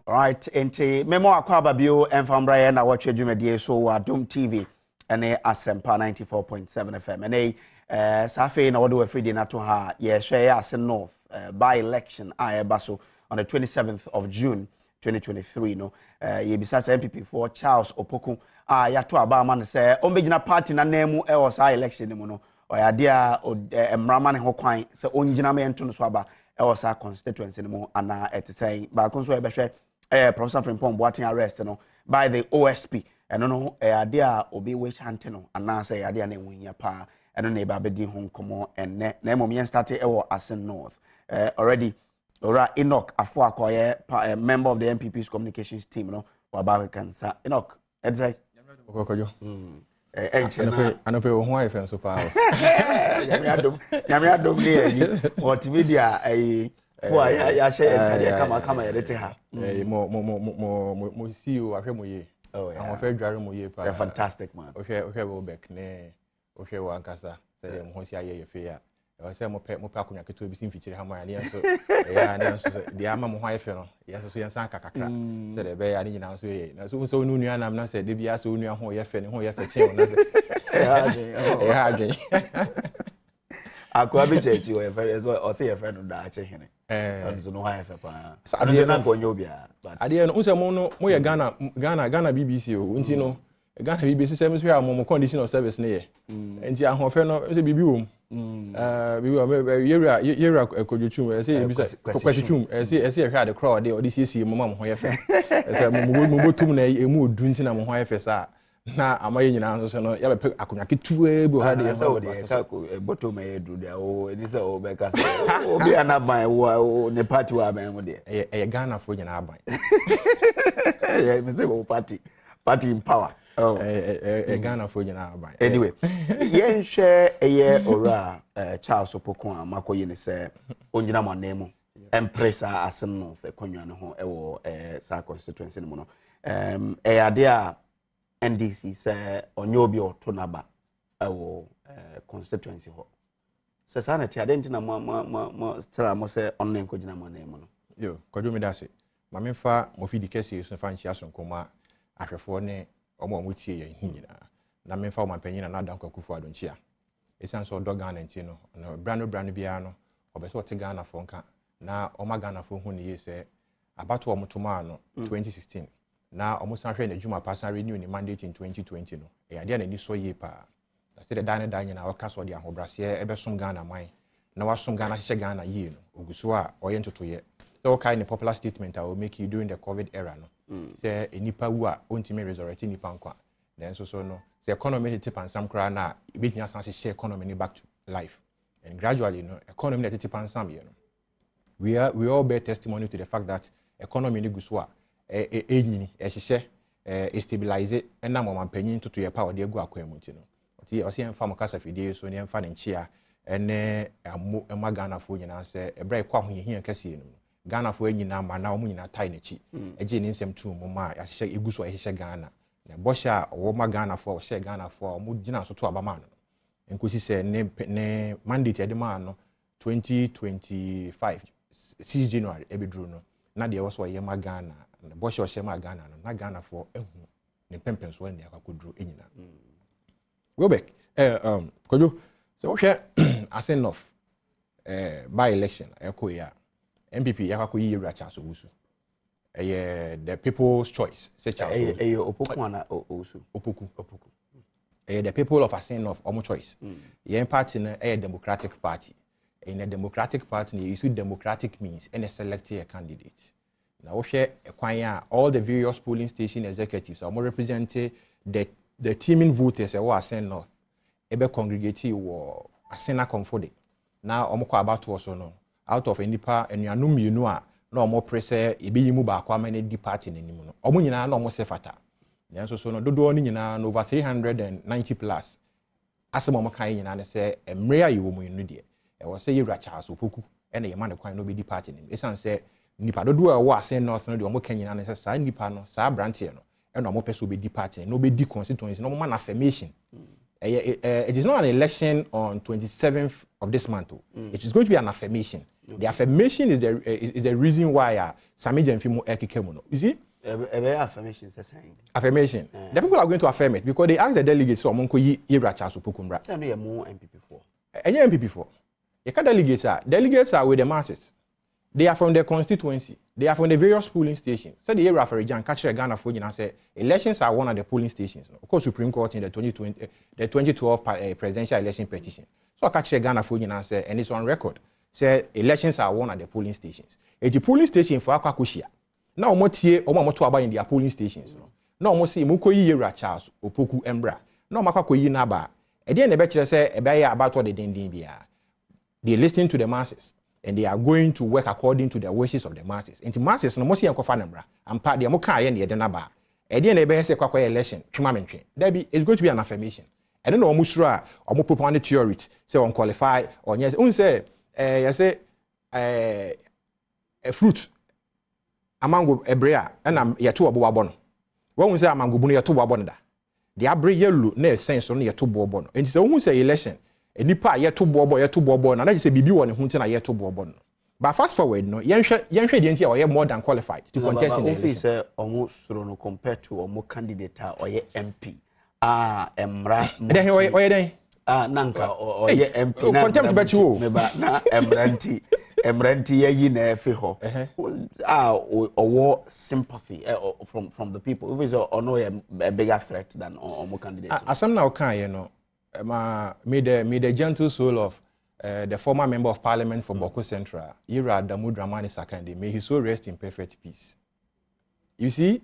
Right, ente memo akwa babio enfambra ye na watch dwumadie so wa Adom TV ene Asempa 94.7 FM ene safe na wodo Friday na to ha ye hwe Assin North By-Election baso on the 27th of June 2023 no ye bisasa NPP for Charles Opoku ya to aba man say ombegina party na nemu e sa election mu no oyade a emrama ne ho kwan say ongina me ento no so aba e sa constituency mu ana etesai ba kon so e behwe Professor Frimpong Boating arrest no by the OSP and no ade a obi witch hunting no and say ade na enwunya pa and no ba bedi ho nkomo enne na emom yen start e wo Assin North already ora Enoch afo akoye member of the NPP's communications team no wa ba kansa Enoch edzai okokojo anope wo ho ayefen so pa nyame adom ne yi multimedia for ya share kama ya lete ha mo CEO ahwe mo ye ahwo fe dware mo ye pa they're fantastic man ohwe wo back ne ohwe wo ankasa say dem ho si aye ye fe ya e say mo pe akonya keto bi sin fichire ha mo ya ne so ya ne so de ama mo ho aye fe no ya so yen san kakakra say de be ya ne nyina so ye na so nu nua nam na say de bia so nua ho ye fe ne ho ye fe chen na say ya adwen akwa bi chechi o efe so o say efe no da ache hene so no ha efe pa ade na konyo bia ade no unse mo ye Ghana BBC o nti no Ghana BBC say me so ya mo condition of service ne ye nti ahofe no say bibi wo bibi yera kodwochum say bi say kwasichum say ehwa de crowd de odi siesie mo ho ye fe say mo botum na emu odu nti na mo ho ye fe sa na amaye nyina so no ya be akonya ketua bi ha de so de ka bottom e do de o ni se o be ka se obi anaban wo ne party wa ban mo de e Ghana fo nyina aban yeah me say o party in power Ghana fo nyina aban anyway yen hwe eye ora Charles Opoku makoye ne se onyina mo na mu empress Assin North konwa ne ho e wo sa constituency ne mu no ade a NDC say onyobi otonaba ewo constituency ho se sanity adenti na mo stara mo se online ko gina mo na emu no yo kodwo mi da se ma me fa mo fi dikesi so fa nchia sonkoma ahwefo ne omo tie ye hinyina na me fa o manpanyin na Adom kwakufu adonchia esan so do Ghana nti no na brano bia no obeso te Ghana fo nka na o ma Ghana fo hu ne ye se abato omotoma no 2016 na omusan hwe na djuma pasan renew ni mandate in 2020 no e ade na ni so ye pa na se de dan na waka de ahobrase ebesom Ghana man na wasom Ghana hye Ghana ye no oguso a oye ntotoye so okay in the popular statement I will make you during the COVID era no say enipa wu a ontime resurrect nipa nkwa then so no the economy tip and some kra na ebitia san share economy ni back to life and gradually no economy tip and some you know we all bear testimony to the fact that economy ni guso a enyini ehihye stabilize na mo manpanyin toto ye pa ode agu akwan mu nti no oti o se emfa mo kasa fidie so ne emfa ne nchia ene ema Ghana fo nyina se ebra kwa ho yehia kase no Ghana fo nyina ma na o nyina tai na chi eje ni nsem tu mo ma yahye egu so ehihye Ghana na bosha wo ma Ghana fo o she Ghana fo o mo gina so to abama no enkosi se ne mandate ede ma no 2025 6 January ebedru no na de wo so ye ma Ghana na bosho shema Ghana no na Ghana for ehu ne pempenso ne akwakodro enyina go back kojo so hwe Assin North by-election ekoya NPP yakwakoyi racha so wusu the people's choice say Charles Opoku ana osu Opoku the people of Assin North omo choice yen party na Democratic Party in a Democratic Party you use democratic means and select a candidate. Now we share all the various polling station executives are more represented the teaming voters who are Assin North ebe congregate wo Assin Comfort now omoko about to also no out of enipa enuanum yenu a na omo prese ebe yimu ba kwa mane di party nanimu no omo nyina na omo sefata nso so no dodo ni nyina over 390 plus asem omo kan nyina ne se emre ayewo mu yenu de e wo se yewra Charles Opoku ene yema ne kwan no be di party nim esan se nipa dodo a wo Assin North no de omo kanyina ne se saa nipa no saa branch no eno omo pese obedi party no obedi constituency no omo man affirmation It is not an election on 27th of this month. It is going to be an affirmation. The affirmation is the reason why Sami Jenfimu Ekikemuno. You see? Affirmation. Affirmation. The people are going to affirm it because they ask the delegates so Omonko Yi Iracha Opoku. Tell me more NPP for. Any NPP for. The delegates are with the masses. They are from their constituency. They are from the various polling stations. So the area for Jan catch Ghana for and say elections are one of the polling stations. Of course, Supreme Court in the 2012 presidential election petition. So catch Ghana for and say, and it's on record. Say elections are one of the polling stations. The polling station for Akwakushia. Now motie omo aba in their polling stations. Now mo see Muko Yi Charles Opoku Embra. Now Makwa Yi Naba. E dey na be kire say e be about what they bia. They listen to the masses. And they are going to work according to the wishes of the masses. And the masses no mo see enkofa nambra. Ampa de mo kan ye na ye de naba. E dey na be say kwakwa election twema mentwe. There be it's going to be an affirmation. I don't know omo sure a omo propaganda theories say on qualify or yes. Un say you say a fruit amango ebrea na ye to obo wabo no. When say amango bu no ye to wabo no da. The abre yellow na sense no ye to bobo no. And say un say election nipa ye to bobo na say bibi won ho nti na ye to bobo no. But fast forward no yenhwe de nti a more than qualified to contest in the election. Say almost soro no compared to omo candidate or ye MP. Emra. Then oye den. Nanka or ye MP na contempt bet you. Meba na emranti ye yi na efe ho. Or sympathy from the people. If it's or no a bigger threat than omo candidate. Asam na okan ye no. May the gentle soul of the former member of parliament for Boko Central, Ira Adamu Dramani Sakande, may his soul rest in perfect peace. You see,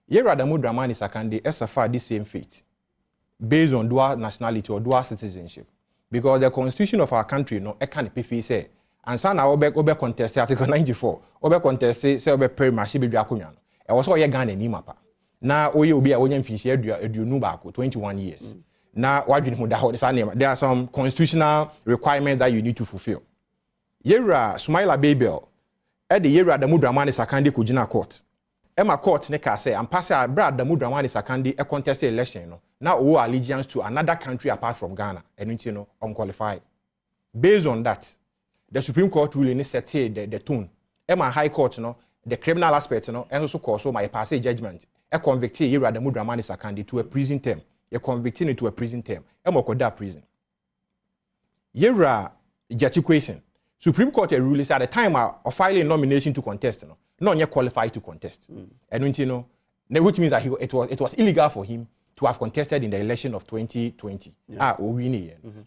Ira Adamu Dramani Sakande has suffered this same fate based on dual nationality or dual citizenship. Because the constitution of our country, no, I can't pay say, and son, I will contest Article 94, over contest, say, over Perimashi Biakumian. I was all your gun and Nimapa. Now, we will be a William Fisher, you know, 21 years. Now, there are some constitutional requirements that you need to fulfill. Yera Sumaila Babel, at the Yera the Mudramani Sakandi Kujina Court. Emma Court Neka say, and pass a Brad the Mudramani Sakandi a contested election. Now, owe allegiance to another country apart from Ghana, and you know, unqualified. Based on that, the Supreme Court ruling set the tone. Emma High Court, the criminal aspect, and also cause my passage judgment, a convicted Yera the Mudramani Sakandi to a prison term. You're convicting into a prison term. Emokoda prison. Yera Jatiquation. Supreme Court rules at the time of filing nomination to contest. No, you're qualified to contest. And you know, which means that it was illegal for him to have contested in the election of 2020.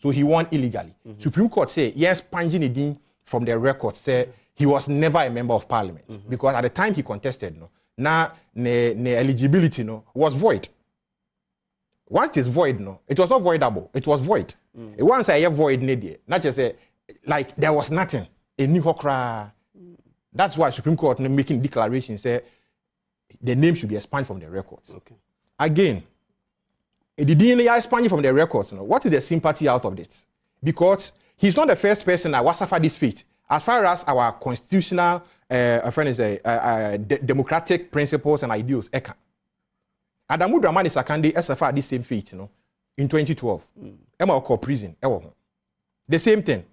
So he won illegally. Supreme Court say yes, Panjini from the record say he was never a member of parliament because at the time he contested, now the eligibility was void. Once it's void, it was not voidable. It was void. Once I have void, not just say like there was nothing. A new hokra. That's why Supreme Court making declaration say the name should be expunged from the records. Okay. Again, the DNA expunged from the records. What is the sympathy out of it? Because he's not the first person that was suffered this fate. As far as our constitutional, democratic principles and ideals, Adamu Dramani Sakande suffered this same fate, in 2012. Emma called prison. The same thing.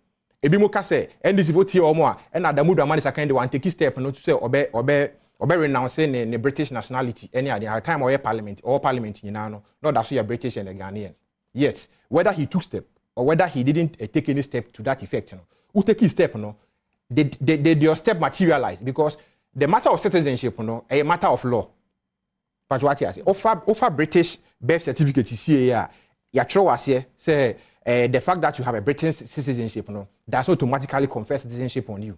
Ebimoka say, NDC vote here or more, and Adamu Dramani Sakande want to take a step to say obey renouncing the British nationality. Any at the time or parliament, not that's your British and the Ghanaian. Yet, whether he took step or whether he didn't take any step to that effect, who take his step, your step materialized because the matter of citizenship, a matter of law. But what you say, offer British birth certificate here, say the fact that you have a British citizenship, does not automatically confer citizenship on you.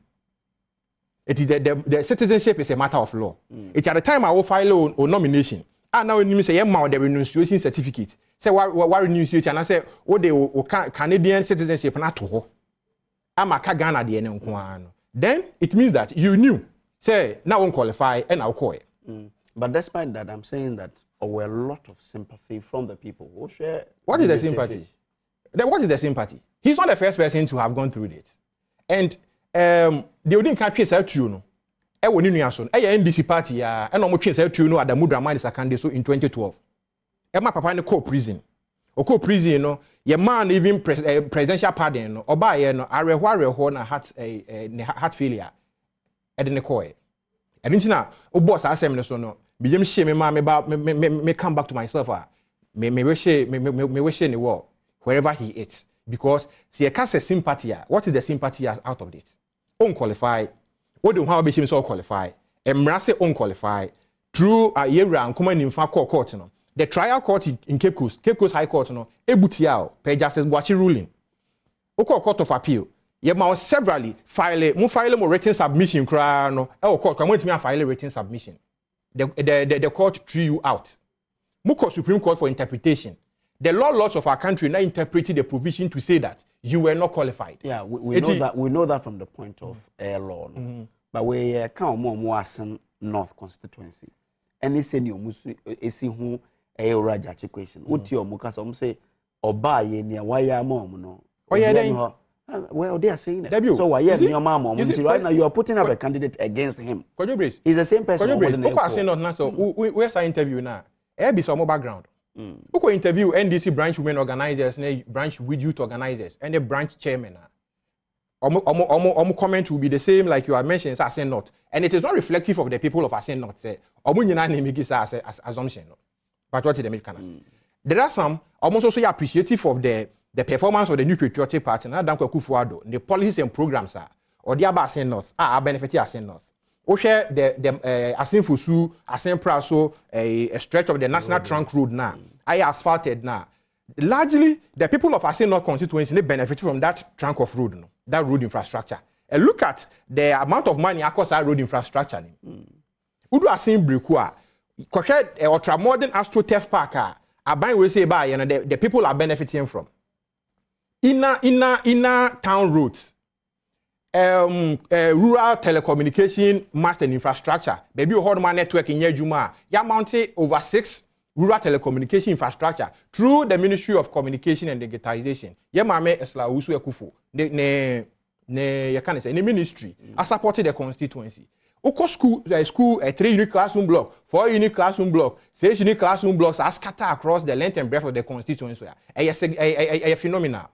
It is the citizenship is a matter of law. It's at the time I will file a nomination. And now you say, the renunciation certificate. Say, why renunciation? And I say, the Canadian citizenship, not to I'm a Ghana. Then it means that you knew, say, now I won't qualify and I'll call it. But despite that, I'm saying that there were a lot of sympathy from the people. What is the sympathy? What is the sympathy? He's not the first person to have gone through this. And the Odin country said to you, NDC party, and I'm watching said to you, Adamu Dramani Sakande so in 2012. Emma Papa in the court prison. Oko prison no ye man even presidential pardon no oba ye no areho na heart failure e de ne koe e nti na obo sa asem ne so no me yem hye me ma me come back to myself me wish ne wo wherever he is because see a cast sympathy what is the sympathy out of it unqualified what do how be him so qualify emra say unqualified through a year and come in court no the trial court in Cape Coast High Court no ebutia per Justice Boachi ruling. Oko court of appeal. Ye ma severally file mo written submission kra no. E court come me file written submission. The court threw you out. Muko Supreme Court for interpretation. The laws of our country now interpreted the provision to say that you were not qualified. Yeah, we know that from the point of law. No? But we count more Assin North constituency. Any senior musu esi hu Raja question. What your mukas say oba ye ni waya mom no. Oh yeah, well they are saying it. So why your mom right now you are putting up a candidate against him. He's the same person. Assin North now so where's our interview now? Be some background. Who interview NDC branch women organizers, branch with youth organizers, and the branch chairman. Comment will be the same like you are mentioning Assin North, and it is not reflective of the people of Assin North. Say, as assumption. But what is the mechanism? There are some almost also appreciative of the performance of the New Patriotic Party. Now, Danko Kufuado, the policies and programs or the Assin North are benefiting Assin North. We share the Assin Fusu, Assin Praso, a stretch of the National Trunk Road now. I asphalted now. Largely, the people of Assin North constituency benefit from that trunk of road, no? That road infrastructure. And look at the amount of money across that road infrastructure. Udu Assin Brikua, Koshe ultra modern AstroTurf Park, Aban we say by the people are benefiting from. Inner town roads, rural telecommunication mast and infrastructure. Baby, hold my network in Yejuma. Ya mounted over 6 rural telecommunication infrastructure through the Ministry of Communication and Digitization. Ya mame esla usu ekufu. The ministry. I supported the constituency. Oko school 3-unit classroom block, 4-unit classroom block, 6-unit classroom blocks are scattered across the length and breadth of the constituency. A phenomenal.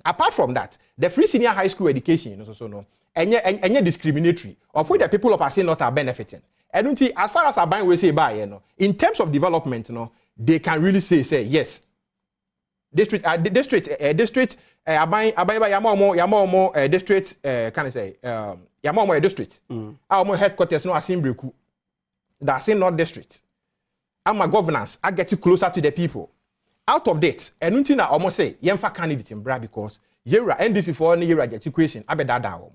Apart from that, the free senior high school education is also no, and discriminatory, of which the people of Assin North are benefiting. And as far as Aban we say by in terms of development, they can really say yes. District Aban Yamo district can I say Yamo district. Our headquarters no Assin Breku. The Assin North district. And my governance, I get you closer to the people. Out of date, and until I almost say Yemfa candidate in Bra because Yera NDC for any Yera equation, I bet that down.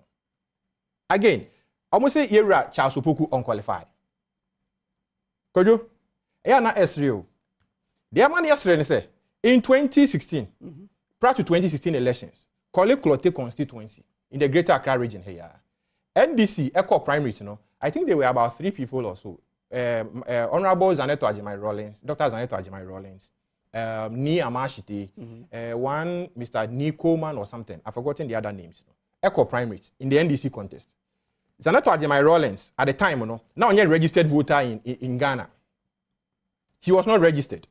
Again, almost say Yera Charles Opoku unqualified. Could you? Yeah, not Esrio. The man yesterday say in 2016, prior to 2016 elections, College Clote constituency in the Greater Accra region here. NDC Echo primaries, I think there were about 3 people or so. Honorable Nnawotwi Yi, Dr. Nnawotwi Yi, Ni Amashite, one Mr. Ni Coleman or something. I've forgotten the other names. Echo primaries in the NDC contest. Nnawotwi Yi at the time, now you're registered voter in Ghana. She was not registered,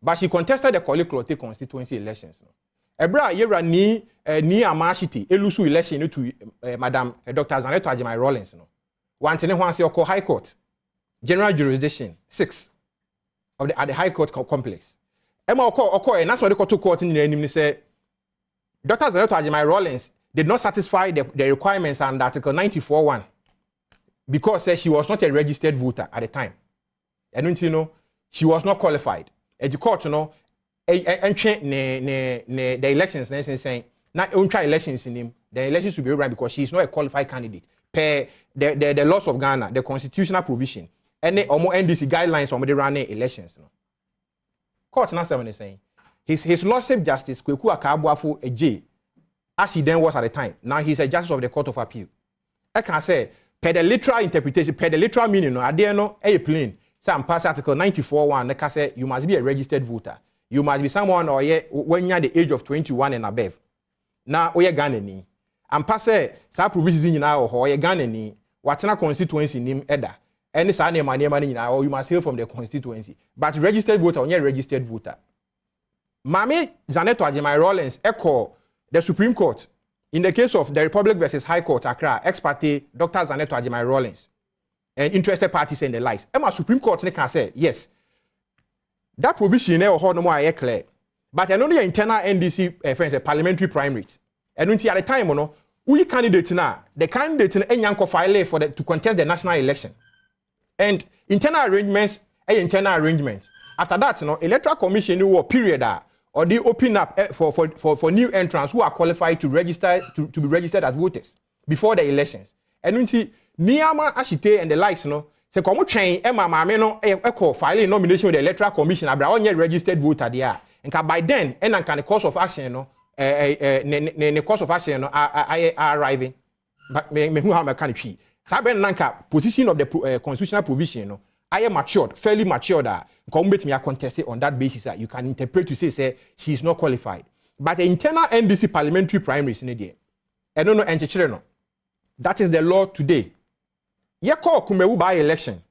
but she contested the College Clote constituency elections. Ebra Yera Ni Amashite, Elusu election to Madam Dr. Nnawotwi Yi. One thing one say High Court, General Jurisdiction 6 at the High Court complex. Emma and that's why they got to court in the name. Say Dr. Nnawotwi Yi did not satisfy the requirements under Article 94(1) because she was not a registered voter at the time. And she was not qualified. And the court, the elections, saying not try elections in him, the elections should be run because she is not a qualified candidate. Per the laws of Ghana, the constitutional provision, and almost NDC guidelines on the running elections. Court now saying his Lordship Justice Kweku Akabuafo Eje, as he then was at the time. Now he's a justice of the Court of Appeal. I can say per the literal interpretation, per the literal meaning, I dare no a plain. Some pass Article 94(1). They can say you must be a registered voter. You must be someone or when you're the age of 21 and above. Now we are Ghanaian. And pass some provisions in now or you Ghanaian. What's not constituency name Eda. Any sign name or you must hail from the constituency. But registered voter or registered voter. Mami Zaneto Ajimai Rawlings echo the Supreme Court in the case of the Republic versus High Court Accra, ex parte Dr. Zaneto Ajimai Rawlings and interested parties and the likes. Emma Supreme Court can say yes. That provision there or no more clear. But I know the internal NDC friends parliamentary primaries. And at the time, we candidate now, the candidate in Enyanko file for to contest the national election. And internal arrangements. After that, electoral commission will period or they open up for new entrants who are qualified to register to be registered as voters before the elections. And when Niyama Ashite and the likes, se komo train Emma Mameno echo filing nomination with the electoral commission abra onye registered voter there. And by then, and can the course of action, the course of action are arriving. But me who have a country. Saben nanka position of the constitutional provision, I am matured, fairly matured. Me contested on that basis that you can interpret to say she is not qualified. But the internal NDC parliamentary primaries in the I don't know and that is the law today. Ye call Kumewu by-election.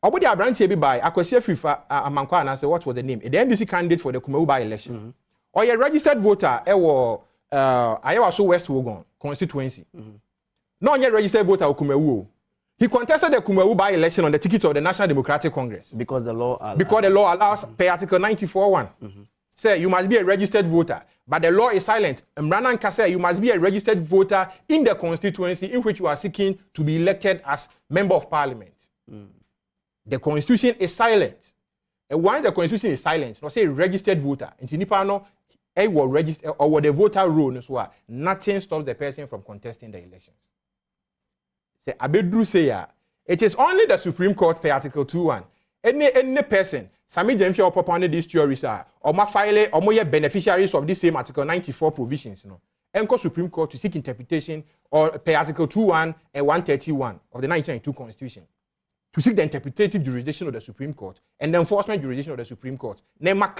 Obodi Abranti be by Akwesi Frifa Amankwa and say what was the name? The NDC candidate for the Kumewu by-election. Or a registered voter Iowa so West Wogon constituency. No yet registered voter Kumewu. He contested the Kumewu by-election on the ticket of the National Democratic Congress. Because the law allows per Article 94(1). Say you must be a registered voter. But the law is silent. Mranan Kase, you must be a registered voter in the constituency in which you are seeking to be elected as member of parliament. The constitution is silent. And once the constitution is silent, not say registered voter. In Tinipano, will register or the voter role, nothing stops the person from contesting the elections. Say Abedru say it is only the Supreme Court per Article 2(1). Any person, Sami Jemfi or Papa these theories are or ma file or more beneficiaries of this same Article 94 provisions, Enco Supreme Court to seek interpretation or per Article 2(1) and 131 of the 1992 Constitution to seek the interpretative jurisdiction of the Supreme Court and the enforcement jurisdiction of the Supreme Court. Name more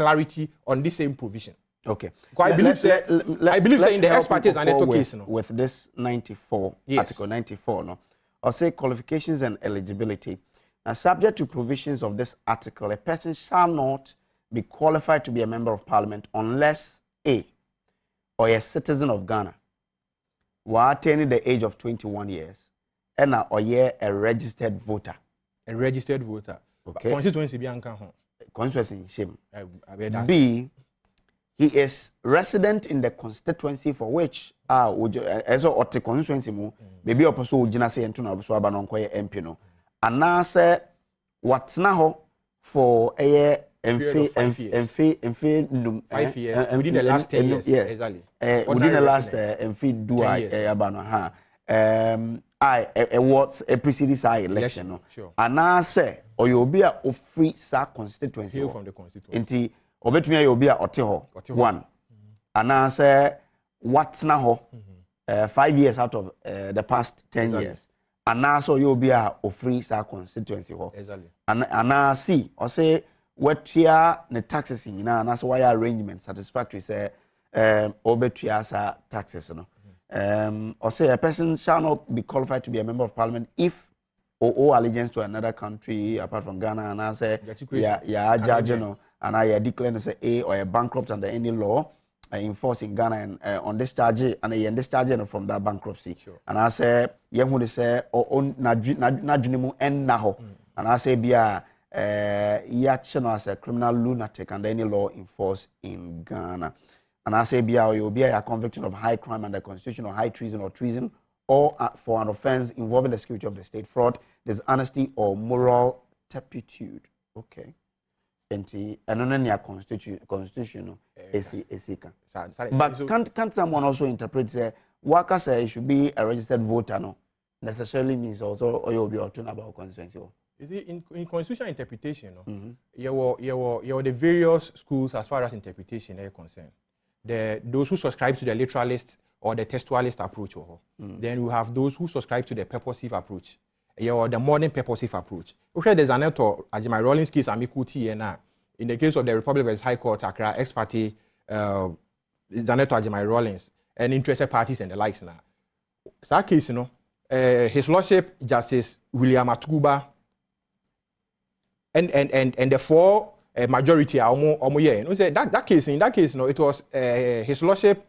on this same provision. Okay. I believe in the expertise and the case with this 94 Article 94 I'll say qualifications and eligibility. Now, subject to provisions of this article, a person shall not be qualified to be a member of parliament unless A, or a citizen of Ghana, while attaining the age of 21 years, and or a registered voter. A registered voter. Okay. Constituency be anka ho. Constituency shame. B, he is resident in the constituency for which as or the constituency mu maybe oposo ugina say ento na oboso aba no nkoye MP no anase watna ho for a mfe num 5 years within the last 10 years exactly within the last mfe do aba no ha what a preceding election no anase oyobi a ofri sa constituency from the constituency enti obetumi ayobi a ote ho one anase what's now 5 years out of the past 10 years. And now so you'll be a free sa constituency. Exactly. And now see, or say what here the taxes in and that's why arrangement satisfactory say obetriasa taxes. Or say a person shall not be qualified to be a member of parliament if or allegiance to another country apart from Ghana and I say judge and I declare say a or a bankrupt under any law. Enforced in Ghana and on this charge and a discharge from that bankruptcy. Sure. And I say, Yamu say, on Najunimu and Naho. And I say, be a Yachano as a criminal lunatic and any law enforced in Ghana. And I say, be a conviction of high crime under constitution or high treason or for an offense involving the security of the state, fraud, dishonesty, or moral turpitude. Okay. And constitutional but can't someone also interpret say worker say it should be a registered voter no necessarily means also or you'll be talking about constituency. You see in constitutional interpretation you were the various schools as far as interpretation are concerned. Those who subscribe to the literalist or the textualist approach then we have those who subscribe to the purposive approach. The modern purposive approach. Okay, there's an author, Ajimai Rawlings case, in the case of the Republic versus High Court, Accra, ex parte, Zaneto Ajimai Rawlings, and interested parties and the likes. Now, that case, His Lordship Justice William Atuba, and the four majority omo ye no say that case in that case no it was his lordship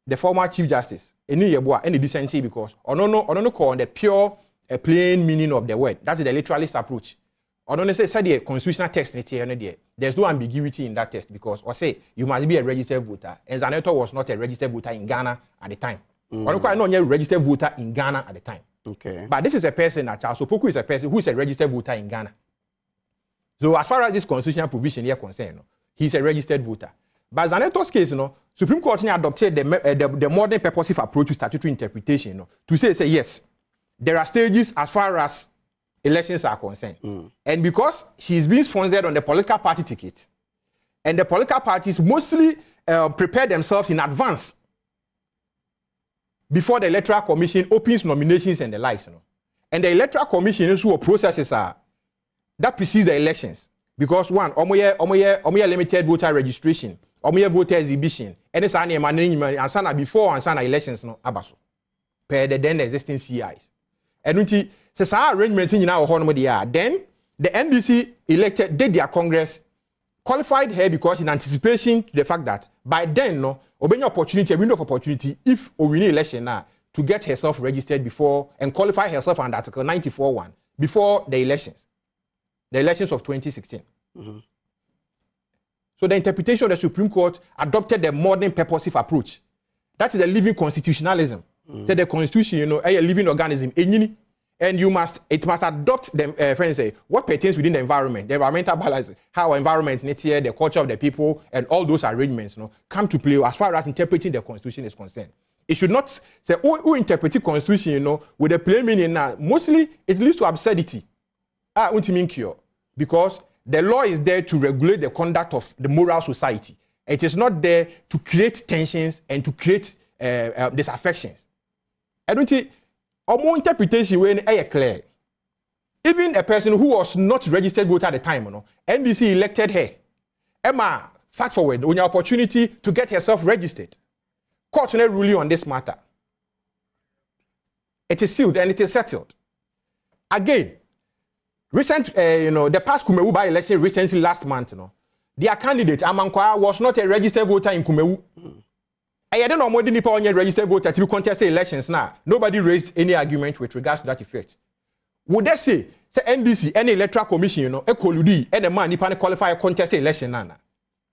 the former chief justice eni yeboa any decency because ono call the pure plain meaning of the word. That's the literalist approach. Ono say the constitutional text there's no ambiguity in that text because or say you must be a registered voter and Zaneto was not a registered voter in Ghana at the time. Ono quite not a registered voter in Ghana at the time. Okay. But this is a person that Charles Opoku is a person who is a registered voter in Ghana. So as far as this constitutional provision here concerned, he's a registered voter. But Zaneto's case, Supreme Court adopted the modern purposive approach to statutory interpretation to say yes, there are stages as far as elections are concerned. And because she's being sponsored on the political party ticket, and the political parties mostly prepare themselves in advance before the Electoral Commission opens nominations and the likes. And the Electoral Commission is what processes are that precedes the elections. Because one, omoye limited voter registration, omoye voter exhibition, and it's an before and elections no abaso. Per the then existing CIs. And until the arrangement in our home then the NDC did their Congress, qualified her because in anticipation to the fact that by then a window of opportunity if we win election now to get herself registered before and qualify herself under Article 94(1) before the elections of 2016. So the interpretation of the Supreme Court adopted the modern purposive approach. That is a living constitutionalism. So the constitution, a living organism, and it must adopt the friends say what pertains within the environment, the environmental balance, how environment, nature, the culture of the people, and all those arrangements, come to play as far as interpreting the constitution is concerned. It should not say who interpret the constitution, with a plain meaning. Now, mostly it leads to absurdity. Because the law is there to regulate the conduct of the moral society. It is not there to create tensions and to create disaffections. I don't think our interpretation when clear. Even a person who was not registered voter at the time, NDC elected her. Emma, fast forward, on your opportunity to get herself registered. Court no ruling on this matter. It is sealed and it is settled. Again, recent, the past Kumewu by-election recently last month, their candidate, Amankwa, was not a registered voter in Kumewu. I don't know more than people registered voter to contest the elections now. Nobody raised any argument with regards to that effect. Would they say NDC, any electoral commission, Ekoludi, and a man nipa qualify a contest the election now?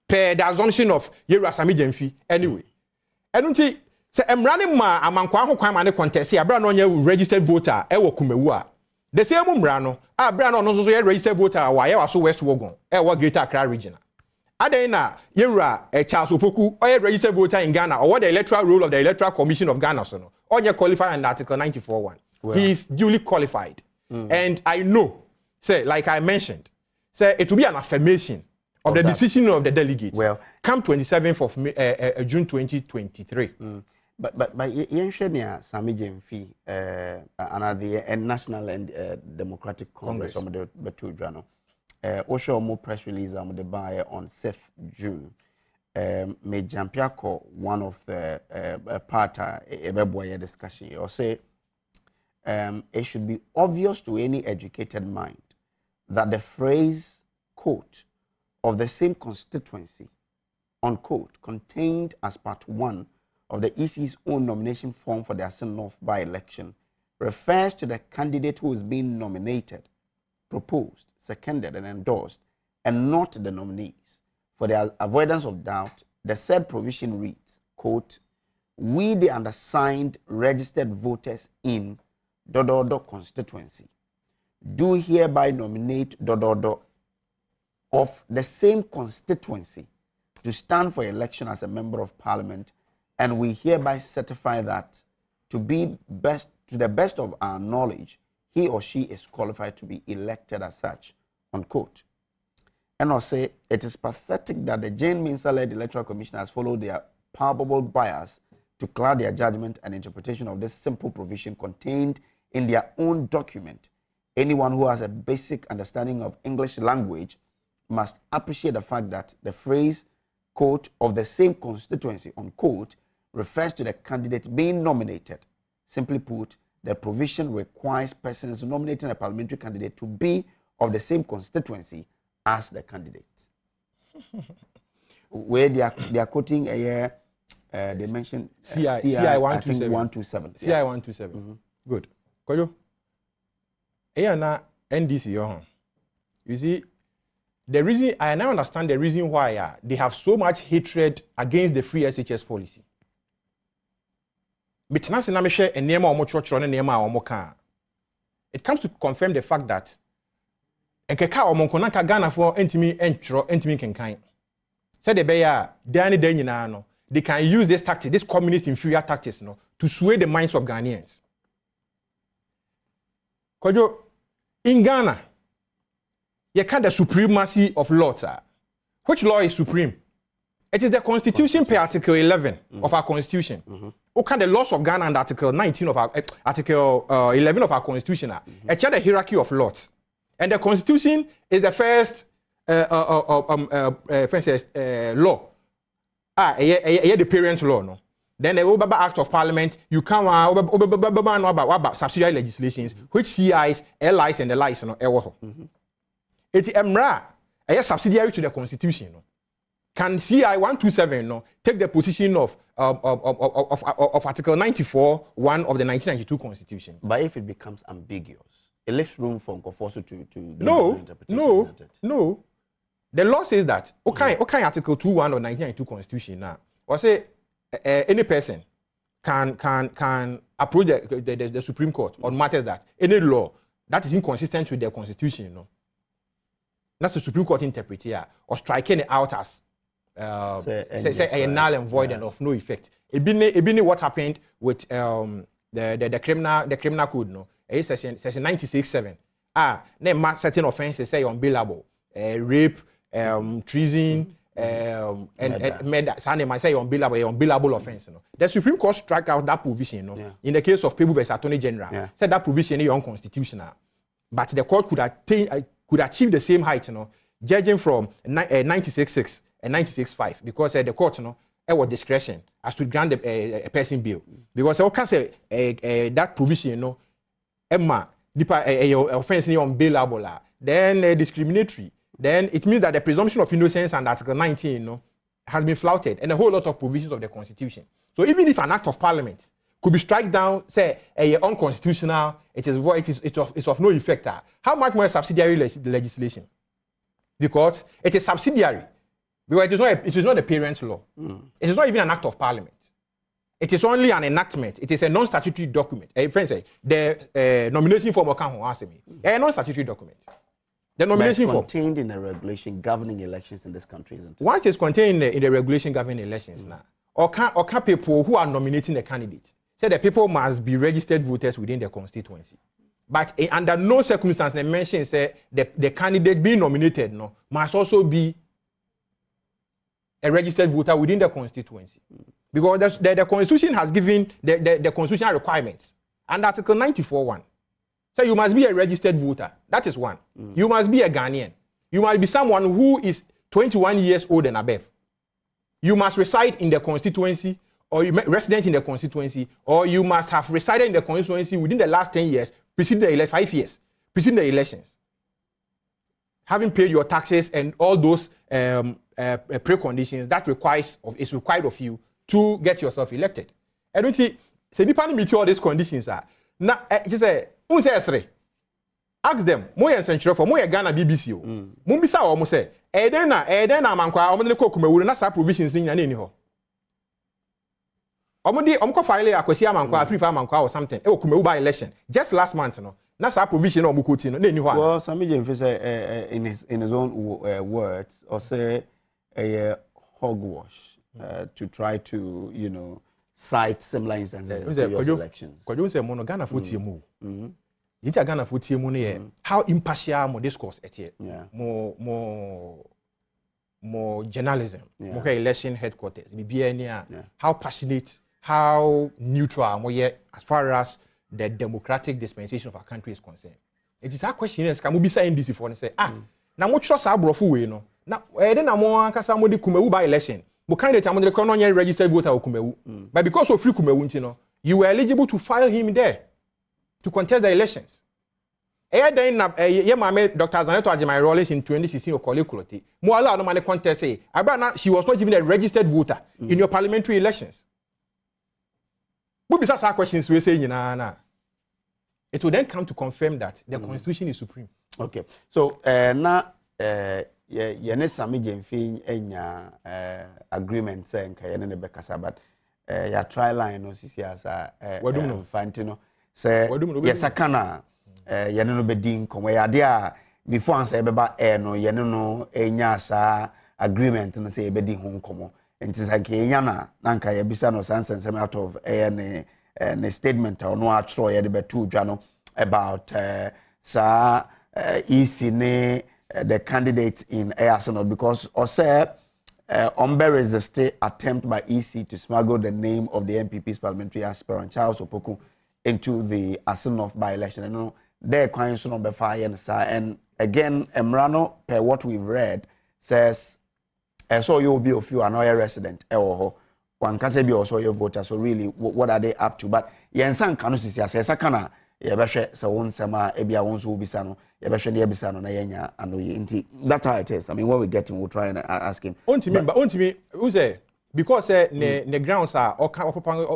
Per the assumption of Yera Sami Jemfi, anyway. I don't think, say, I'm running ma Amankwa who come and contest, I brought on your registered voter, Ewo Kumewu. The same Umbrano, Brano no so registered voter, why I was so West Wogon, Ewa Greater Accra region. Adena, Yera, Charles Opoku, or a registered voter in Ghana, or what the electoral role of the Electoral Commission of Ghana, or you qualify under Article 94(1). Well, he is duly qualified. And I know, say, like I mentioned, say it will be an affirmation of the decision of the delegates. Well, come 27th of May, June 2023. But Yenshenia Sami Jemfi and the National and Democratic Congress of the Betudjano. Also, more press release on the buy on 6th June. May Jampiako, one of the part a discussion, or say it should be obvious to any educated mind that the phrase quote of the same constituency unquote contained as part 1 of the EC's own nomination form for the Assin North By-Election refers to the candidate who is being nominated, proposed, seconded, and endorsed, and not the nominees. For the avoidance of doubt, the said provision reads, quote, "We, the undersigned registered voters in Dododo constituency, do hereby nominate Dododo of the same constituency to stand for election as a member of parliament, and we hereby certify that to the best of our knowledge, he or she is qualified to be elected as such," unquote. And I'll say it is pathetic that the Jane Minsa-led Electoral Commission has followed their palpable bias to cloud their judgment and interpretation of this simple provision contained in their own document. Anyone who has a basic understanding of English language must appreciate the fact that the phrase, quote, "of the same constituency," unquote, refers to the candidate being nominated. Simply put, the provision requires persons nominating a parliamentary candidate to be of the same constituency as the candidate. Where they are quoting a year, they mentioned CI 127. CI 127. Good. Kojo. Na NDC you see, the reason I now understand the reason why they have so much hatred against the free SHS policy. It comes to confirm the fact that Ghana for entimi kenkan. Said they can use this tactic, this communist inferior tactics, to sway the minds of Ghanaians. Kojo, in Ghana, you can't the supremacy of law, sir. Which law is supreme? It is the Constitution per Article 11 of our Constitution. Okay, the laws of Ghana and Article 19 of our Article 11 of our Constitution. It's the hierarchy of laws, and the Constitution is the first law. The parent law, no. Then the Obaba Act of Parliament, you come about subsidiary legislations, which CIs, LIs, and the LIs, It's emra, a subsidiary to the Constitution. Can CI 127 take the position of Article 94, 1 of the 1992 Constitution? But if it becomes ambiguous, it leaves room for Nkofoso to No. The law says that okay, Article 2.1 of 1992 Constitution now, or say any person can approach the Supreme Court on matters that any law that is inconsistent with the Constitution, that's the Supreme Court interpret here, or striking it out as say a null and void and of no effect. It been what happened with the criminal code, section 96(7). Then certain offences say unbailable, rape, treason, and murder. Some might say unbailable offence. The Supreme Court struck out that provision. In the case of People vs. Attorney General, said that provision is unconstitutional. But the court could achieve the same height, judging from 96.6 and 96.5, because the court, was discretion as to grant a person bail. Because that provision, offence is unbailable, then discriminatory. Then it means that the presumption of innocence under Article 19, has been flouted, and a whole lot of provisions of the Constitution. So even if an act of Parliament could be struck down, say, unconstitutional, it's of no effect. How much more subsidiary legislation? Because it is subsidiary. Because it is not a parent law. It is not even an act of Parliament. It is only an enactment. It is a non-statutory document. Friends say the nomination form a non-statutory document. The nomination form contained in a regulation governing elections in this country, isn't it? What is contained in the regulation governing elections now? Or can people who are nominating a candidate say that people must be registered voters within the constituency? But under no circumstance they mention say the candidate being nominated must also be a registered voter within the constituency. Because the Constitution has given the constitutional requirements. And Article 94.1. So you must be a registered voter. That is one. You must be a Ghanaian. You must be someone who is 21 years old and above. You must reside in the constituency, or you resident in the constituency, or you must have resided in the constituency within the last 10 years, preceding the 5 years, preceding the elections. Having paid your taxes and all those preconditions that is required of you to get yourself elected. I don't see, say, people meet all these conditions. Now, just say, ask them, more essential for more Ghana BBC. Mumbisa or say, Edena, Mankwa, Omaniko, not some provisions in any ho. Omko file a Kosia Mankwa, 3 Mankwa or something, by election. Just last month, That's our provision of Mukutino. Well, some in his own words, or say a hogwash to try to, cite similar instances in previous elections. Could you say Ghana for TMU? Ghana for TMU, how impartial discourse at here? More journalism, more election headquarters, how passionate, how neutral, as far as the democratic dispensation of our country is concerned. It is our question, can we be saying this before and say, now what trust our brofu way, no? Now, then I'm more Casamodi Kumewu by election. But kind of time the colonial registered voter Kumewu. But because of free Kumewu, you were eligible to file him there to contest the elections. then Dr. Zaneto Ajimai Rollins in 2016 or Kolikulote. Moala no money contest say, Abana, she was not even a registered voter in your parliamentary elections. But besides our questions, we say, it will then come to confirm that the constitution is supreme. Okay. So, now, Yanessa Mijinfin enya agreement saying Kayane Bekasa, but ya try line no sisi as Fantino say yesakana yene no bedin komo ya dia before answer beba no yene no enya sa agreement no say bedin ho komo enti sanke enya na nanka ya bisa no sansen sem out of ne statement or no atro ye de betu dwa no about sa EC ne the candidates in Assin North, because also Ombe resisted attempt by EC to smuggle the name of the NPP's parliamentary aspirant Charles Opoku into the Assin North By-Election. You know, they're quite soon on the fire and again, Emrano, per what we've read, says, so you'll be a few another resident, one can say be also your voter. So really, what are they up to? But Yensan Kanusi says, Sakana, Yabashe, Sawon Sama, Ebia Wonsu Bisano. That's how it is. I mean, when we get him, we'll try and ask him. Ontimi, because the grounds are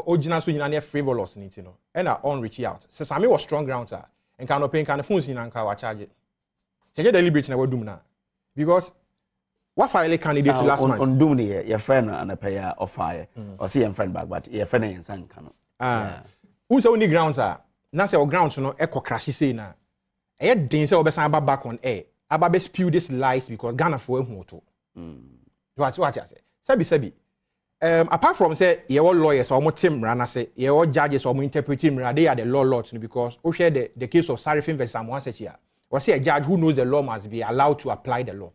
original so you frivolous, you know, and are on reach out. So Sami was strong grounds are and cannot pay kind of phones in Anka charge it. So get deliberate in our doom now. Because what file candidate last month? On doom your friend and a pair of fire or see your friend back, but your friend and son cannot. Who's only grounds are? Now say our grounds, you know, echo crash say now. I didn't say obesan back on air. Ababe spew this lies because Ghana for to. What I say? Sebi. Apart from say your lawyers or more team rana say your judges or more interpreting they are the law lords because we share the case of Sarifin versus Samoan here. Was say a judge who knows the law must be allowed to apply the law.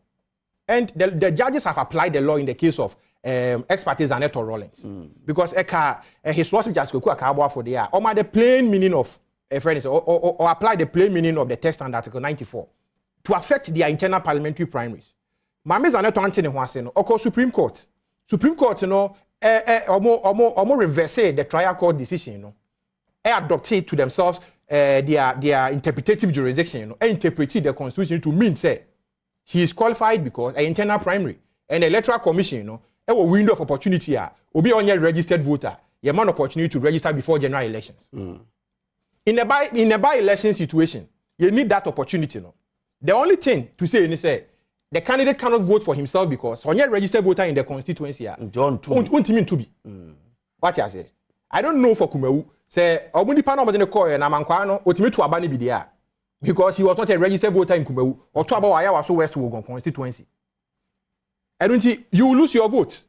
And the judges have applied the law in the case of expertise and Neto Rollins. Because his lawsuit just go for the year. Or the plain meaning of or apply the plain meaning of the text under Article 94 to affect their internal parliamentary primaries. Mames are not wanting to say no. Of Supreme Court, you know, almost reverse the trial court decision, you know, adopt it to themselves their interpretative jurisdiction, you know, interpret the constitution to mean say he is qualified because an internal primary and the electoral commission, you know, a window of opportunity will be on your registered voter, your man opportunity to register before general elections. In a by-election situation, you need that opportunity. No? The only thing to say is the candidate cannot vote for himself because when you're registered voter in the constituency, John to be. What I say? I don't know for Kumewu. Say, Obuni Pano in the court and Amankwano, ultimately to Abani Bidia. Because he was not a registered voter in Kumewu or to about Ayawa so West Wogon constituency. And you will lose your vote.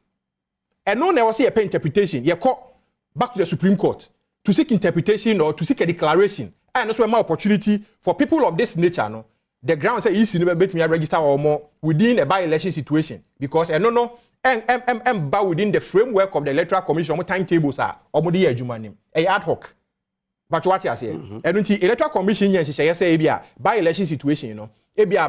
And no never see a pen interpretation. You call back to the Supreme Court to seek interpretation or to seek a declaration. And that's why my opportunity for people of this nature, no, the ground say easy never make me register or more within a by-election situation. Because and within the framework of the electoral commission, more timetables are or more name a ad hoc. But what I say, and the electoral commission yes say by-election situation, you know,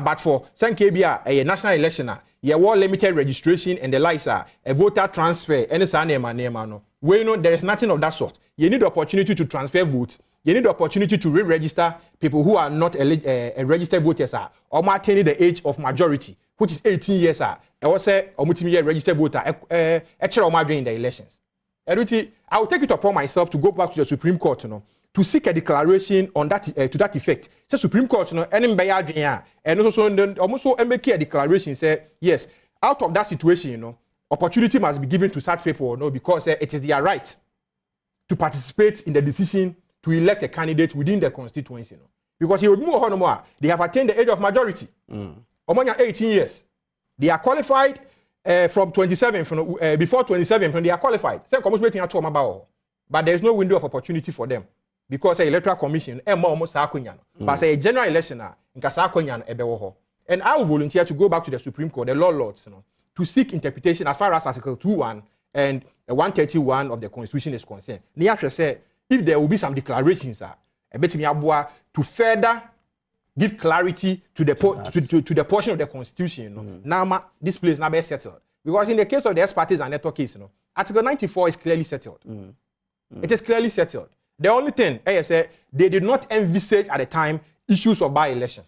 but for some a national election, you want limited registration and the likes are a voter transfer and it's name no. Well, you know, there is nothing of that sort. You need the opportunity to transfer votes. You need the opportunity to re-register people who are not registered voters or attaining the age of majority, which is 18 years. I will say, a registered voter, in the elections. I will take it upon myself to go back to the Supreme Court, you know, to seek a declaration on that to that effect. The Supreme Court, you know, and also make a declaration say yes, out of that situation, you know, opportunity must be given to such people, you know, because it is their right to participate in the decision to elect a candidate within the constituency, you know. Because he would move on more. They have attained the age of majority. Among 18 years, they are qualified from 27. Before 27, they are qualified. But there is no window of opportunity for them. Because the electoral commission but a general election and I will volunteer to go back to the Supreme Court, the law lords, you know, to seek interpretation as far as Article 2:1 and 131 of the Constitution is concerned. Niatra said if there will be some declarations to further give clarity to the to the portion of the Constitution, you know, now this place now be settled. Because in the case of the expertise and network case, you know, Article 94 is clearly settled. It is clearly settled. The only thing, I say, they did not envisage at the time issues of by-election.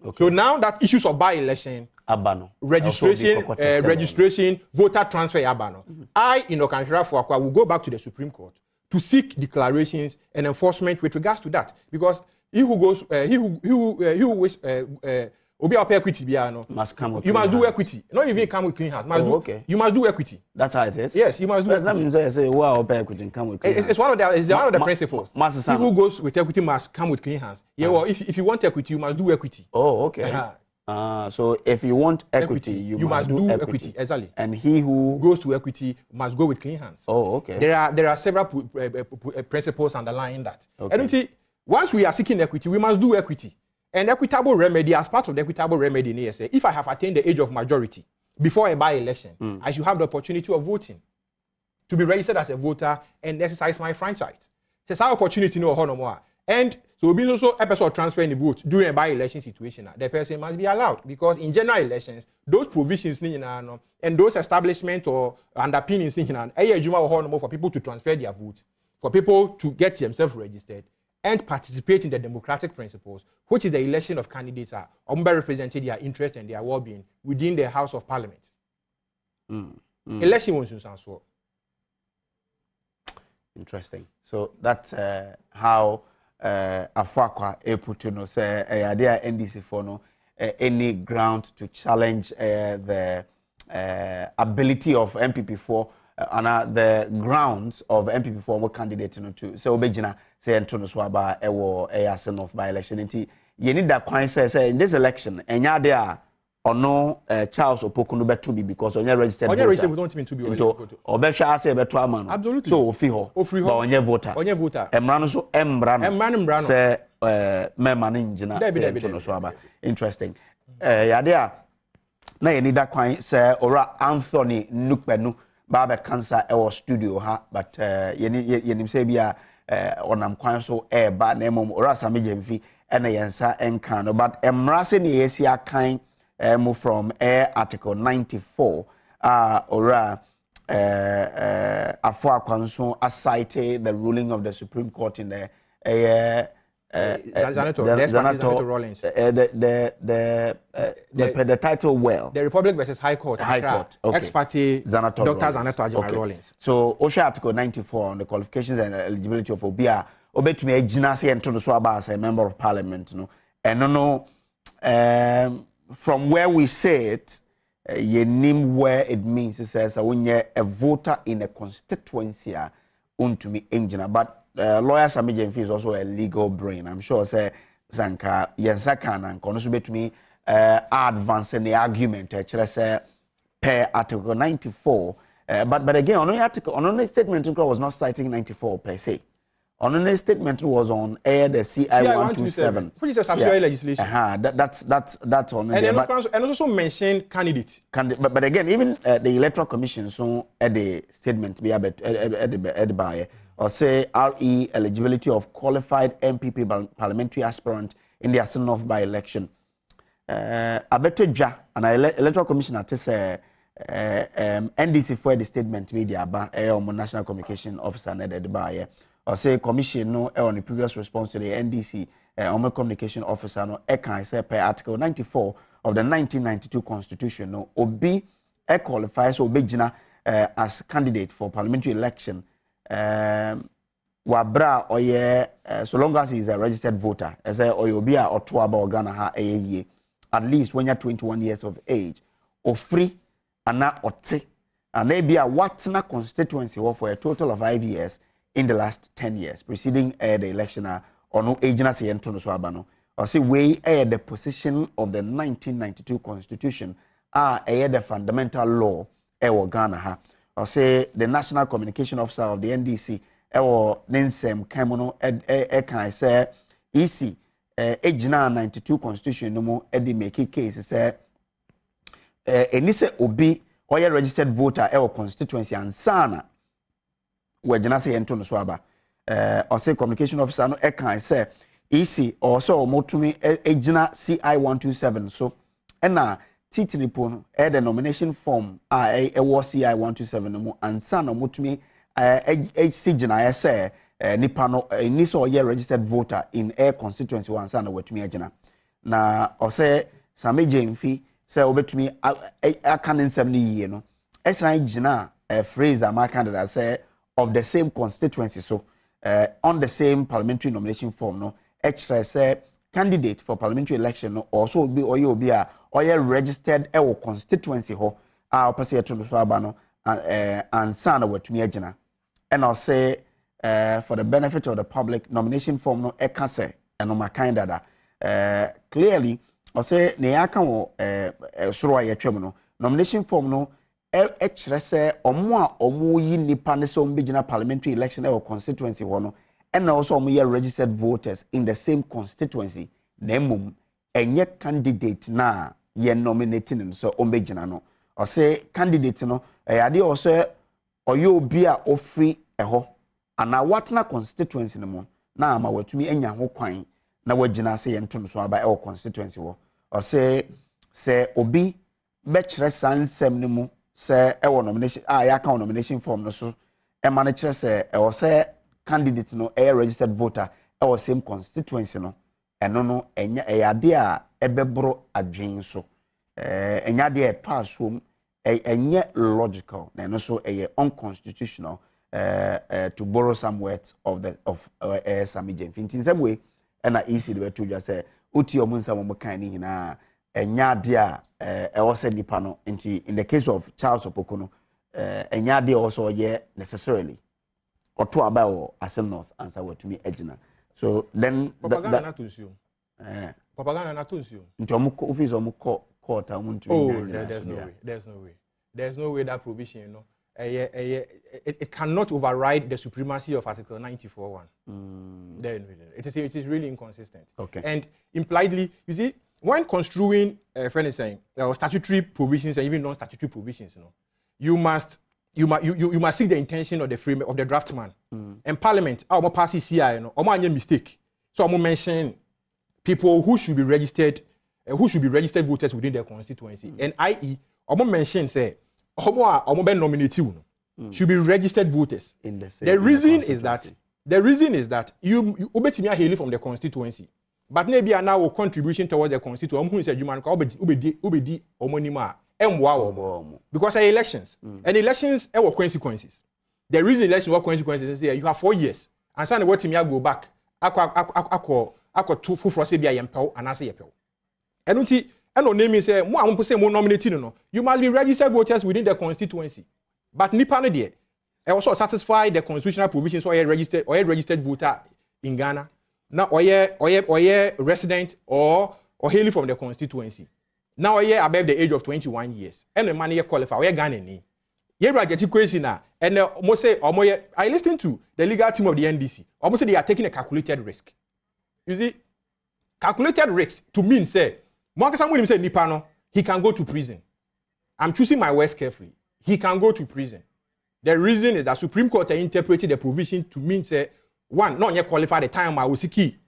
Okay. So now that issues of by-election, Abano. registration, voter transfer, Abano. I, in Okanshira Fuakwa, will go back to the Supreme Court to seek declarations and enforcement with regards to that, because he who goes, he who wish, equity, must come with you must do hands. equity. Not even come with clean hands. Okay. You must do equity. That's how it is. Yes, you must do equity. That means I say, wow, equity and come with clean hands. It's one of the principles. Master He who goes with equity must come with clean hands. Yeah, well, if you want equity, you must do equity. Oh, okay. So if you want equity, you must do equity. Exactly. And he who goes to equity must go with clean hands. Oh, okay. There are several principles underlying that. Okay. And once we are seeking equity, we must do equity. And equitable remedy, as part of the equitable remedy in ASA, if I have attained the age of majority before a by-election, I should have the opportunity of voting, to be registered as a voter and exercise my franchise. It's our opportunity no more. And so we also episode transferring the vote during a by-election situation. The person must be allowed, because in general elections, those provisions and those establishments or underpinnings for people to transfer their votes, for people to get themselves registered and participate in the democratic principles, which is the election of candidates are representing their interest and their well-being within the House of Parliament. Election won't sound so. Interesting. So that's how Afakwa able to know say there NDC for no any ground to challenge the ability of MPP for and the grounds of MPP for candidate to so obejina say Antonio Swaba ewo Assin North By-Election nti ye need that kwan say in this election enya there or no Charles Opoku no beto bi because onye registered voter. Onye registered voter don't mean to be obehwa say beto ama no. Absolutely. So ofi ho. But onye voter. Onye voter. Emra no so emra no. Say memma no ngina say Antonio Swaba. Interesting. Yade a na ye need that kwan say ora Anthony Nukpenu Baba cancer our studio ha but yenim say bia onam kwan so ba na mom ora samejemfi ena yensa enka no but emrase ne yesi akan move from article 94 ora afọ akwanso aside the ruling of the Supreme Court in the Senator Rollins. The title well. The Republic versus High Court. Okay. Ex parte Dr. Zaneto Rollins. So, OSHA Article 94 on the qualifications and eligibility of Obia, Obetumi Ejina say Antonio Swaba as a member of Parliament, no. And no, from where we say it, ye name where it means. It says when you're a voter in a constituency, untumi engineer, but lawyer Samijemfi is also a legal brain. I'm sure say Zanka Yensakana and Konosu betumi advance in the argument say per Article 94. But again, on the article, on the statement was not citing 94 per se. On the statement was on the CI 127, which is a subsidiary legislation. That's on. And also mentioned candidate. But again, even the Electoral Commission so at the statement be by or say RE eligibility of qualified MPP parliamentary aspirant in the Assin North By-Election. Abeto and Electoral Commission at say NDC for the statement media ba National Communication Officer and by or say commission no on the previous response to the NDC communication officer no can say per article 94 of the 1992 constitution no obi qualifies obejina as candidate for parliamentary election wabra oye so long as he is a registered voter as a oyobi a oto aba Ghana ha ye at least when you're 21 years of age or free and na ote and maybe a watna constituency for a total of 5 years in the last 10 years preceding the election or no agency Antonio Swaba or say we the position of the 1992 constitution the fundamental law Ghana ha or say the National Communication Officer of the NDC or Ninsem Kamono can say EC Ejina 92 constitution no more Eddie make case say enise obi or registered voter constituency and sana where Janasi Antonio Swaba or say communication officer no can say EC or so motumi Ejina CI 127 so ena titiripo the nomination form was CI 127 no and sana motumi HC Jina say nipa no ni so ye registered voter in a constituency one sa na watumi agina na o say Sami Jemfi say obetumi aka ne nsem ne yie no esan gina a phrase my candidate say of the same constituency so on the same parliamentary nomination form no extra say candidate for parliamentary election no also be oye registered e constituency ho a opese to so aba no and san watumi agina and I'll say for the benefit of the public nomination form no eka say and my candidate clearly I'll say ne aka wo soro aye twem no nomination form no extra say omo yi nipa ne so mbegina parliamentary election e constituency ho no and also omo registered voters in the same constituency na mum enye candidate na ye nominating so ombegina no o say candidate no ade o say oyo obi a ofri eho ana watna constituency no mo na ama watumi anya ho kwan na wagina say yentom so aba e constituency wo o say obi be kire sansem ne mu say e nomination ya ka nomination form no so e ma ne kire say e say candidate no e registered voter e same constituency no eno no enya ade a ebebro adwen so enya de eto asom enye logical na eno so unconstitutional to borrow some words of Sami Jemfi in some way and easy the to just say uti omunsa mo kan ni na enya de a was nipa no in the case of Charles Opoku no enya de also necessarily or to about Assin North answer what to me ejina so then propaganda na tunsium propaganda na tunsium nti omo office omo court amuntu there's no way that provision you know it cannot override the supremacy of Article 94(1). It is really inconsistent. Okay. And impliedly, you see, when construing, friend is saying, statutory provisions and even non-statutory provisions, you must seek the intention of the frame of the draftman. And Parliament, our party CI, mistake. So I'm mention people who should be registered voters within their constituency. And i.e., I'm mention say. Should be registered voters. In the same the reason is that you obetimi hailing from the constituency, but maybe now a contribution towards the constituency. Who said you man obedi omonima because elections and elections have consequences. The reason elections have consequences is you have 4 years and say what me go back akọ to full se bia yempel anase yepel. Enunti and on name say mo say mo nominating no you must be registered voters within the constituency but nipa no there also satisfy the constitutional provisions or registered voter in Ghana now or resident or hailing from the constituency now above the age of 21 years and the man qualify or Ghana ni ye get question na and mo say I listen to the legal team of the NDC almost say they are taking a calculated risk. You see, calculated risk to mean say Mwakasa say Nipano, he can go to prison. I'm choosing my words carefully. He can go to prison. The reason is that Supreme Court interpreted the provision to mean say one, not yet qualified the time I was key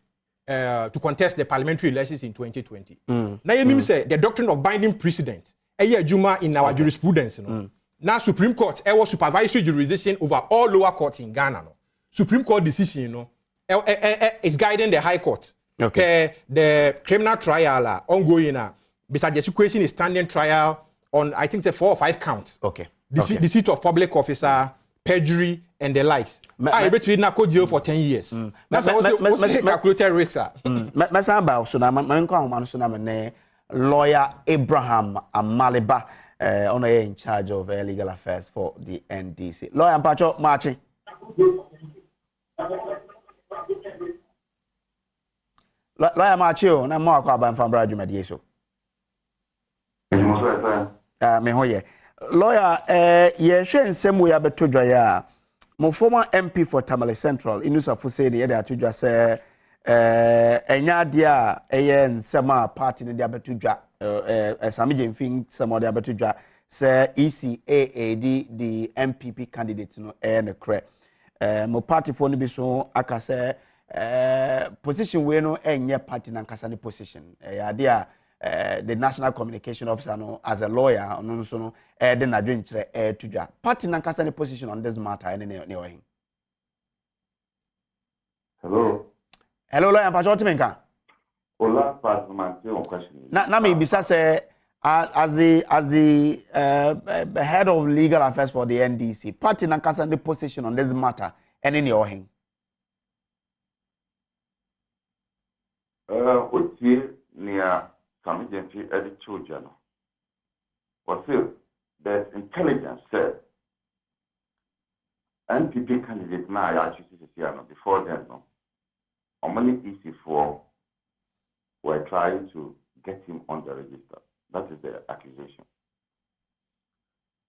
to contest the parliamentary elections in 2020. Now you say the doctrine of binding precedent. Juma in our jurisprudence. Now Supreme Court was supervisory jurisdiction over all lower courts in Ghana. Supreme Court decision is guiding the High Court. Okay. The criminal trial ongoing Mr. Jesu question is standing trial on I think 4 or 5 counts. Okay. Deceit of public officer, perjury, and the likes. I bet you go jail for 10 years. That's also calculated risks. Lawyer Abraham Amaliba in charge of legal affairs for the NDC. Lawyer Pacho Marching. Lawyer Marchio, na mo akwa ban fambra dwumadie so. Me hoye. Lawyer ye hwe nsem we abetodwa ya. Mo former MP for Tamale Central Inusafo say dey atodwa say enya de a eye nsem a party ne dey abetodwa Sami Jemfi nsem dey abetodwa say ECAAD the NPP candidate no ne kre. Mo party for no bi so aka say position we no enye party na nkasa ne position ade the national communication officer no as a lawyer no so no de na dwenkyere tudwa party na nkasa ne position on this matter ne Hello. Hello, lawyer Pachotimenka. Ola part my question. Na me bisa say as the head of legal affairs for the NDC, party nankasa the position on this matter and in your hand. What year near some agency edit children? What feel that intelligence said NPP candidate now actually before then no. How many easy for were trying to get him on the register. That is the accusation.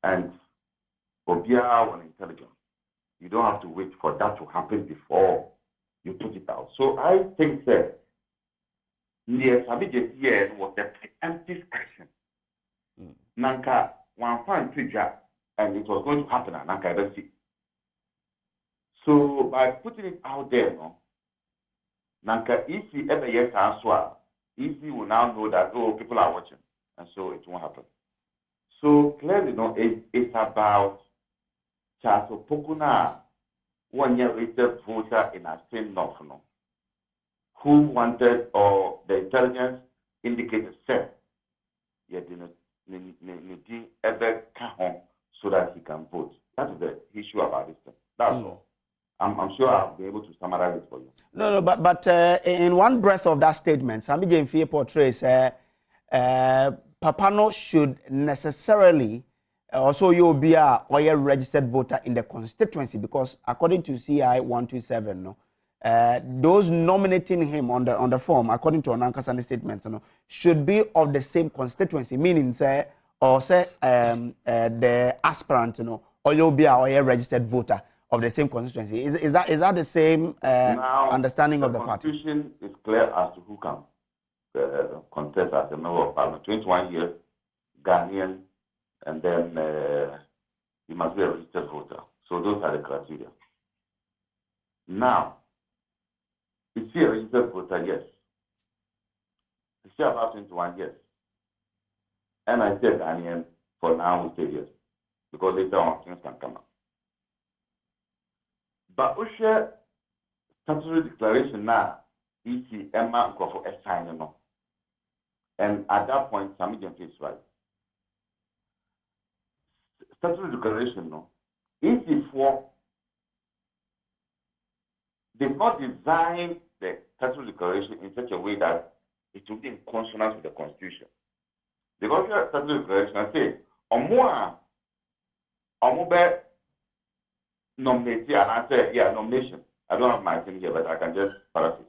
And Obia on intelligence, you don't have to wait for that to happen before you put it out. So I think that near Sabije here was the empty question. Nanka one fan trigger and it was going to happen and Nanka don't see. So by putting it out there, no, Nanka if he ever yes answer, Easy will now know that, oh, people are watching, and so it won't happen. So clearly, no, it's about Charles Opoku na 1 year later voter in Assin North, no, who wanted, or the intelligence indicated, said, yeah, need ever come home so that he can vote. That is the issue about this thing. That's all. I'm sure I'll be able to summarize it for you. No, but in one breath of that statement, Sami Jemfie portrays Papano should necessarily also you be a registered voter in the constituency because according to CI 127, no, those nominating him on the form, according to Onankasani statement, no, should be of the same constituency, meaning the aspirant, no, or you'll be a registered voter of the same constituency. Is that the same understanding of the party? The constitution is clear as to who can contest as a member of parliament. 21 years, Ghanaian, and then you must be a registered voter. So those are the criteria. Now, is he a registered voter? Yes. Is he about 21 years? And I said Ghanaian, for now we say yes. Because later on things can come up. But Usha statutory declaration now, EC Emma for a sign, no. And at that point, Sami Jemfie is right. Statutory declaration, no. EC for they've not designed the statutory declaration in such a way that it will be in consonance with the Constitution. Because the statutory declaration I say, Omobe nominate, and I say, yeah, nomination. I don't have my thing here, but I can just paraphrase.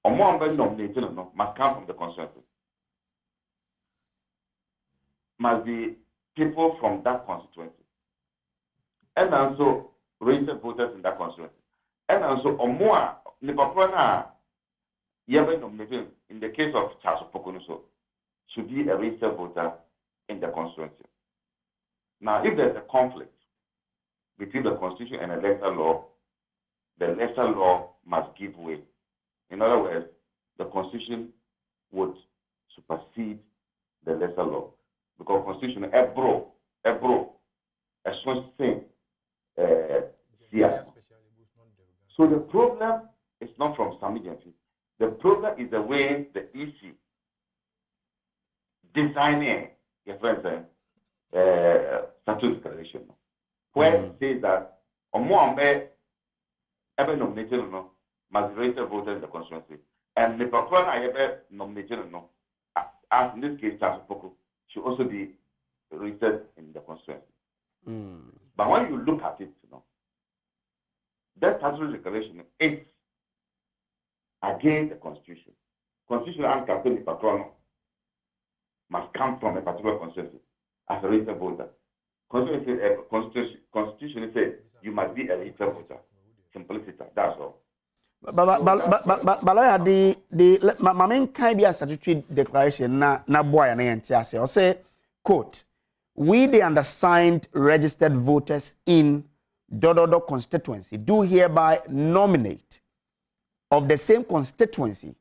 Omobe nomination must come from the constituency. Must be people from that constituency. And also registered voters in that constituency. And also Omoa, Nipaprana, Yaba nominated in the case of Charles Opoku should be a registered voter in the constituency. Now, if there's a conflict between the Constitution and the lesser law, the lesser law must give way. In other words, the Constitution would supersede the lesser law. Because Constitution, ebro, a strong thing, So the problem is not from Sami Jemfie. The problem is the way the EC designing, your friend said, statutory declaration, where it says that Omoambe ever nominated must be registered voter in the constituency, and the Papuana ever nominated as in this case, Charles Opoku, should also be registered in the constituency. But when you look at it, that statutory declaration is against the Constitution. Constitution and Catholic Patrono must come from a particular constituency as a registered voter. Constitution says you must be a registered voter. Simplicity, that's all. But my main kind be a statutory declaration na boy na yentiase. I say, quote, we the undersigned registered voters in Dododo constituency do hereby nominate of the same constituency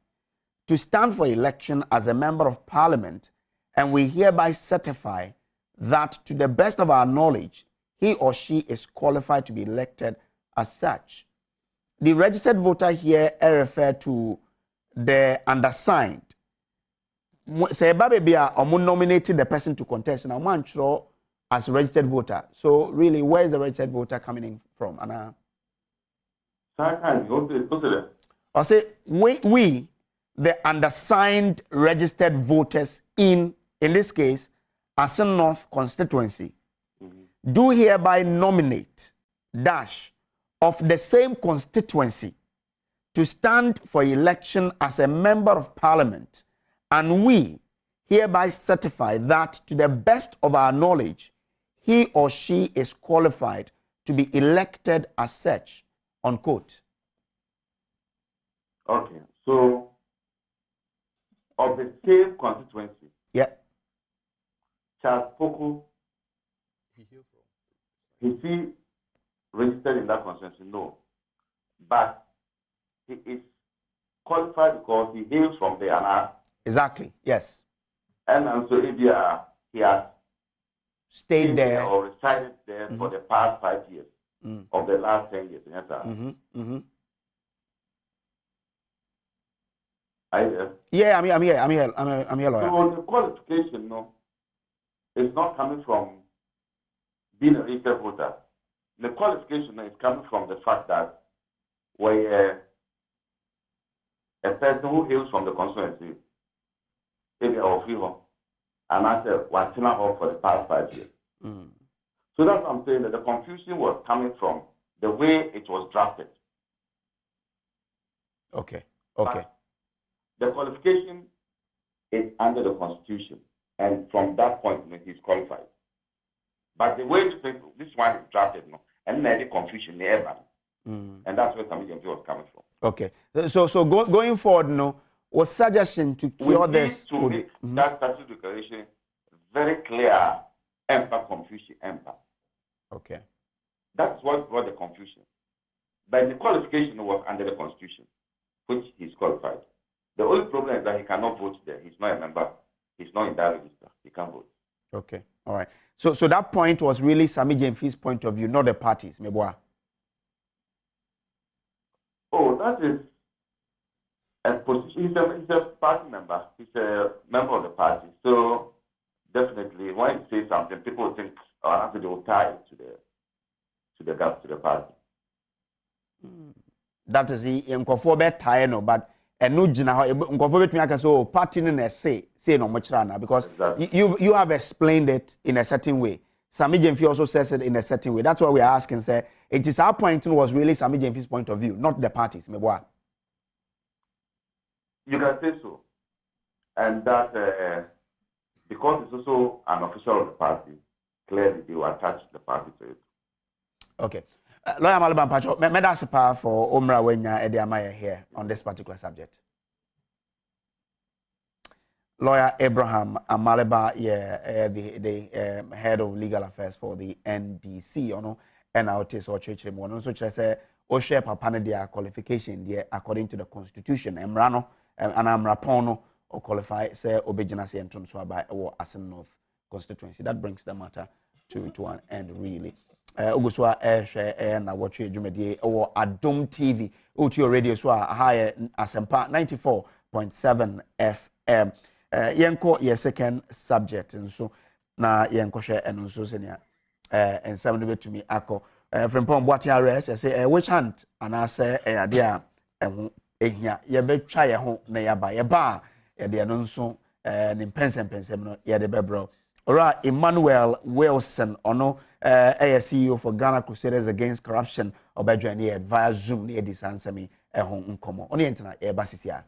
to stand for election as a member of parliament, and we hereby certify that to the best of our knowledge, he or she is qualified to be elected as such. the registered voter here refer to the undersigned. Say baby nominated the person to contest now man as a registered voter. So really, where is the registered voter coming in from? Anna? I say we the undersigned registered voters in this case Assin North constituency do hereby nominate dash of the same constituency to stand for election as a member of parliament, and we hereby certify that to the best of our knowledge he or she is qualified to be elected as such, unquote. Okay, so of the same constituency. Yeah. Charles Opoku, is he registered in that constituency? No. But he is qualified because he hails from there. Exactly, yes. And so India, he has stayed there or resided there for the past 5 years of the last 10 years. Yes, sir. Are you there? Yeah, I'm here, lawyer. So the qualification, no, is not coming from being a registered voter. The qualification is coming from the fact that where a person who hails from the constituency, if they are free home, and I said, was in home for the past 5 years. So that's what I'm saying, that the confusion was coming from the way it was drafted. Okay. But the qualification is under the Constitution, and from that point, he's qualified. But the way this one is drafted, and then the confusion never, and that's where some was coming from. Okay, so going forward, what suggestion to cure this? To make that statute declaration very clear, empire confusion, empire. Okay, that's what the confusion. But the qualification was under the Constitution, which he's qualified. The only problem is that he cannot vote there. He's not a member. He's not in that register. He can't vote. Okay. All right. So that point was really Sammy Jemfi's point of view, not the parties, Meboa. Oh, that is a position. He's a party member. He's a member of the party. So definitely, when he says something, people think, after they will tie it to the party. That is the inconformable tie, no, but. And no jina unconformity me so party in say no much rana because you have explained it in a certain way. Sammy Jemfi also says it in a certain way. That's why we are asking, say, it is our point was really Sammy Jemfi's point of view, not the parties. Meboa. You can say so. And that because it's also an official of the party, clearly they will attach the party to it. Okay. Lawyer Maliban Pacho, may that's a power for Omra Wenya Ediamaya here on this particular subject. Lawyer Abraham Amaliba, the head of legal affairs for the NDC, Nnawotwi or Church Remon. So, say, Oshe Papanadia qualification, there according to the Constitution, Emrano, and Amrapono, or qualify, say, Obejinasi and Tonswaba or Assin North constituency. That brings the matter to an end, really. Oguswa Nnawotwi Yi or Adom TV Uti radio so higher Asempa 94.7 FM. Yenko your second subject and so na yenko share and so senior and some to me ako from Pom Boatia rest I say which hand and I say idea here ye be try home na ya ba ye ba ye de no so ni pensem no ye de bebro. Ora Emmanuel Wilson ono CEO for Ghana Crusaders Against Corruption obedwane via Zoom near this answer me ehon nkomo oni entina e basisia